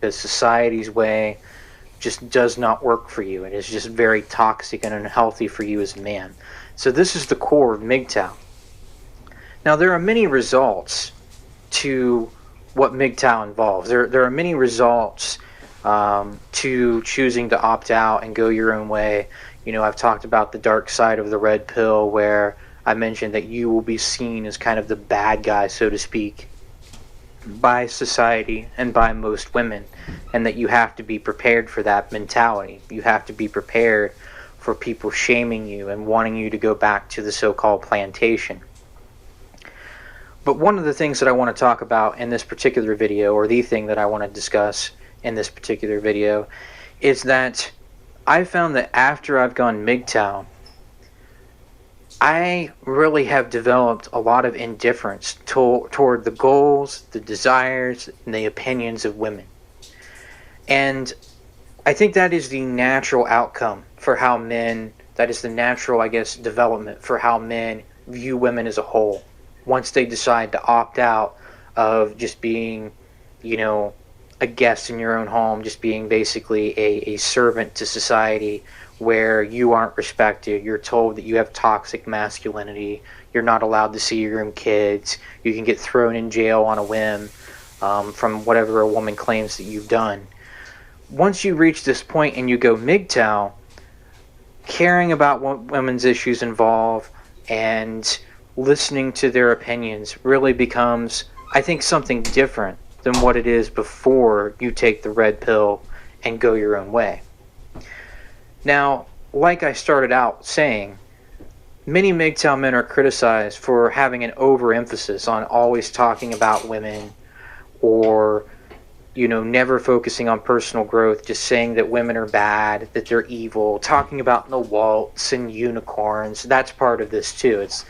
because society's way just does not work for you. It is just very toxic and unhealthy for you as a man. So this is the core of Mgtow. Now there are many results to what Mgtow involves. There are many results to choosing to opt out and go your own way. I've talked about the dark side of the red pill, where I mentioned that you will be seen as kind of the bad guy, so to speak, by society and by most women, and that you have to be prepared for that mentality. You have to be prepared for people shaming you and wanting you to go back to the so-called plantation. But one of the things that I want to talk about in this particular video, or the thing that I want to discuss in this particular video, is that I found that after I've gone Mgtow, I really have developed a lot of indifference toward the goals, the desires, and the opinions of women. And I think that is the natural outcome for how men, that is the natural, I guess, development for how men view women as a whole. Once they decide to opt out of just being, a guest in your own home, just being basically a servant to society, where you aren't respected, you're told that you have toxic masculinity, you're not allowed to see your own kids, you can get thrown in jail on a whim from whatever a woman claims that you've done. Once you reach this point and you go Mgtow, caring about what women's issues involve and listening to their opinions really becomes, I think, something different than what it is before you take the red pill and go your own way. Now, like I started out saying, many Mgtow men are criticized for having an overemphasis on always talking about women, or never focusing on personal growth, just saying that women are bad, that they're evil, talking about the waltz and unicorns. That's part of this too. It's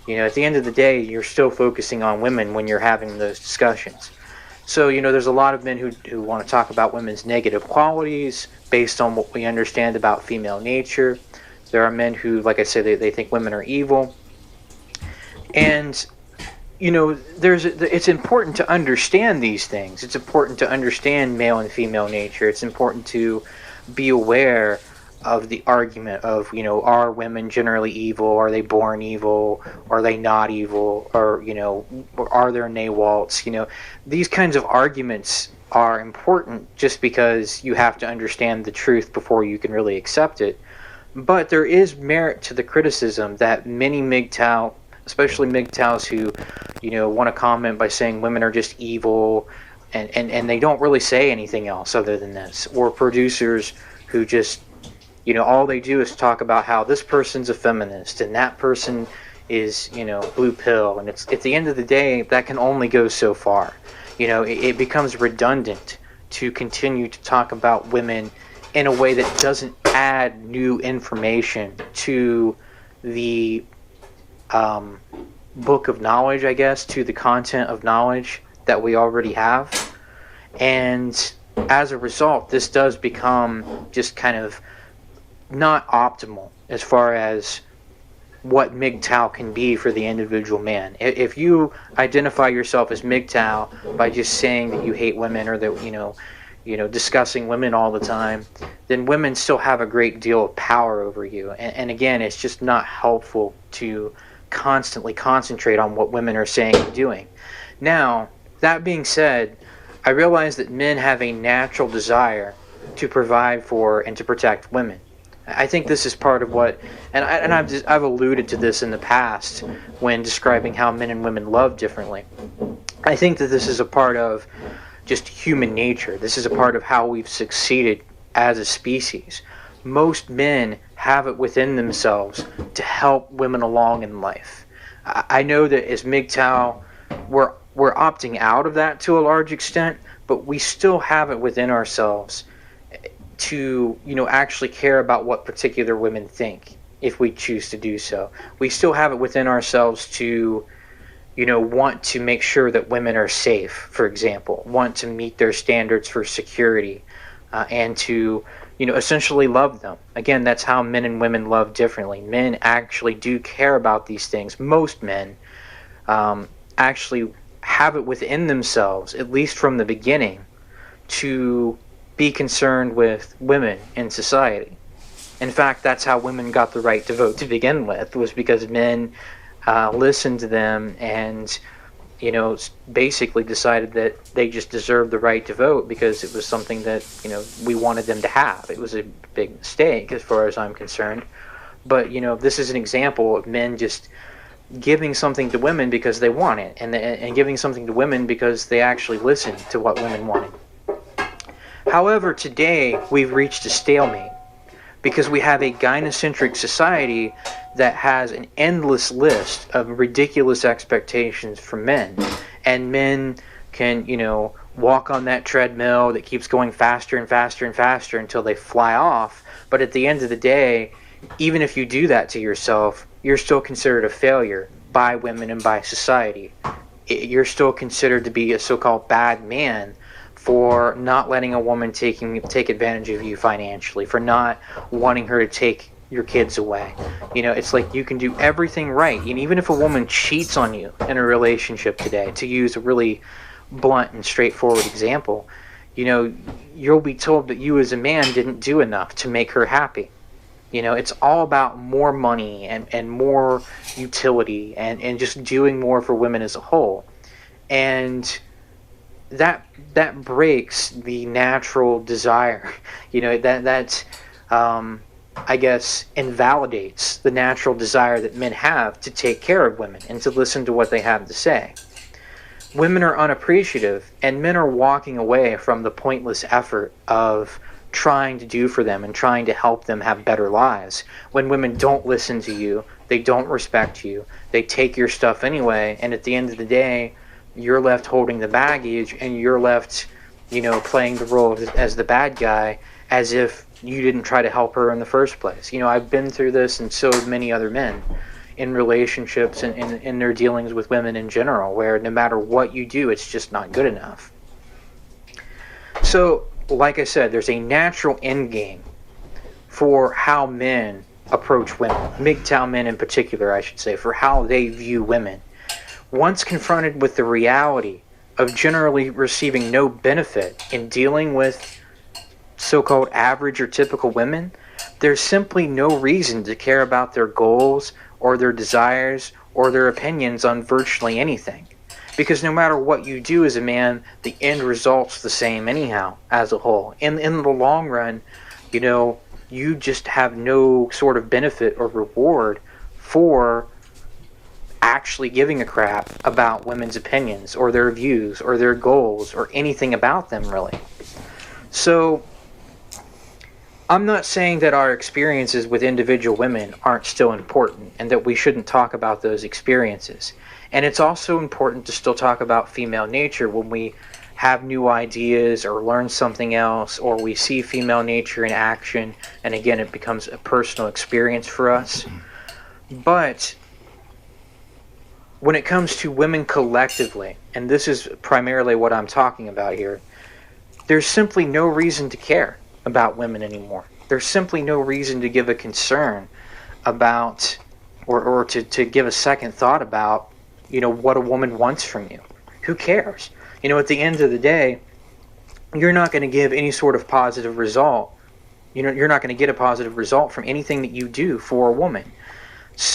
at the end of the day, you're still focusing on women when you're having those discussions. So, there's a lot of men who want to talk about women's negative qualities based on what we understand about female nature. There are men who, like I said, they think women are evil. And, it's important to understand these things. It's important to understand male and female nature. It's important to be aware of the argument of, are women generally evil? Are they born evil? Are they not evil? Or, are there nawalts? These kinds of arguments are important just because you have to understand the truth before you can really accept it. But there is merit to the criticism that many Mgtow, especially Mgtows who, want to comment by saying women are just evil, and they don't really say anything else other than this, or producers who just all they do is talk about how this person's a feminist and that person is, blue pill. And it's at the end of the day, that can only go so far. It becomes redundant to continue to talk about women in a way that doesn't add new information to the book of knowledge, I guess, to the content of knowledge that we already have. And as a result, this does become just kind of not optimal as far as what Mgtow can be for the individual man. If you identify yourself as Mgtow by just saying that you hate women, or that discussing women all the time, then women still have a great deal of power over you. And again, it's just not helpful to constantly concentrate on what women are saying and doing. Now, that being said, I realize that men have a natural desire to provide for and to protect women. I think this is part of what, and I've alluded to this in the past when describing how men and women love differently. I think that this is a part of just human nature. This is a part of how we've succeeded as a species. Most men have it within themselves to help women along in life. I know that as Mgtow, we're opting out of that to a large extent, but we still have it within ourselves to actually care about what particular women think, if we choose to do so. We still have it within ourselves to want to make sure that women are safe, for example, want to meet their standards for security, and to essentially love them. Again, that's how men and women love differently. Men actually do care about these things. Most men actually have it within themselves, at least from the beginning, to be concerned with women in society. In fact, that's how women got the right to vote to begin with, was because men listened to them and, basically decided that they just deserved the right to vote because it was something that, we wanted them to have. It was a big mistake as far as I'm concerned. But, this is an example of men just giving something to women because they want it, and giving something to women because they actually listened to what women wanted. However, today we've reached a stalemate because we have a gynocentric society that has an endless list of ridiculous expectations from men. And men can, walk on that treadmill that keeps going faster and faster and faster until they fly off. But at the end of the day, even if you do that to yourself, you're still considered a failure by women and by society. You're still considered to be a so-called bad man for not letting a woman take advantage of you financially, for not wanting her to take your kids away. It's like you can do everything right. And even if a woman cheats on you in a relationship today, to use a really blunt and straightforward example, you'll be told that you as a man didn't do enough to make her happy. It's all about more money and more utility and just doing more for women as a whole. And that breaks the natural desire. That I guess invalidates the natural desire that men have to take care of women and to listen to what they have to say. Women are unappreciative, and men are walking away from the pointless effort of trying to do for them and trying to help them have better lives. When women don't listen to you, they don't respect you, they take your stuff anyway, and at the end of the day, you're left holding the baggage, and you're left, playing the role as the bad guy, as if you didn't try to help her in the first place. I've been through this, and so have many other men, in relationships and in their dealings with women in general, where no matter what you do, it's just not good enough. So, like I said, there's a natural end game for how men approach women, Mgtow men in particular, I should say, for how they view women. Once confronted with the reality of generally receiving no benefit in dealing with so-called average or typical women, there's simply no reason to care about their goals or their desires or their opinions on virtually anything. Because no matter what you do as a man, the end result's the same anyhow, as a whole. In the long run, you just have no sort of benefit or reward for actually giving a crap about women's opinions or their views or their goals or anything about them, really. So, I'm not saying that our experiences with individual women aren't still important and that we shouldn't talk about those experiences. And it's also important to still talk about female nature when we have new ideas or learn something else, or we see female nature in action, and again, it becomes a personal experience for us. But when it comes to women collectively, and this is primarily what I'm talking about here, there's simply no reason to care about women anymore. There's simply no reason to give a concern about, or to give a second thought about, what a woman wants from you. Who cares? At the end of the day, you're not going to give any sort of positive result. You're not going to get a positive result from anything that you do for a woman.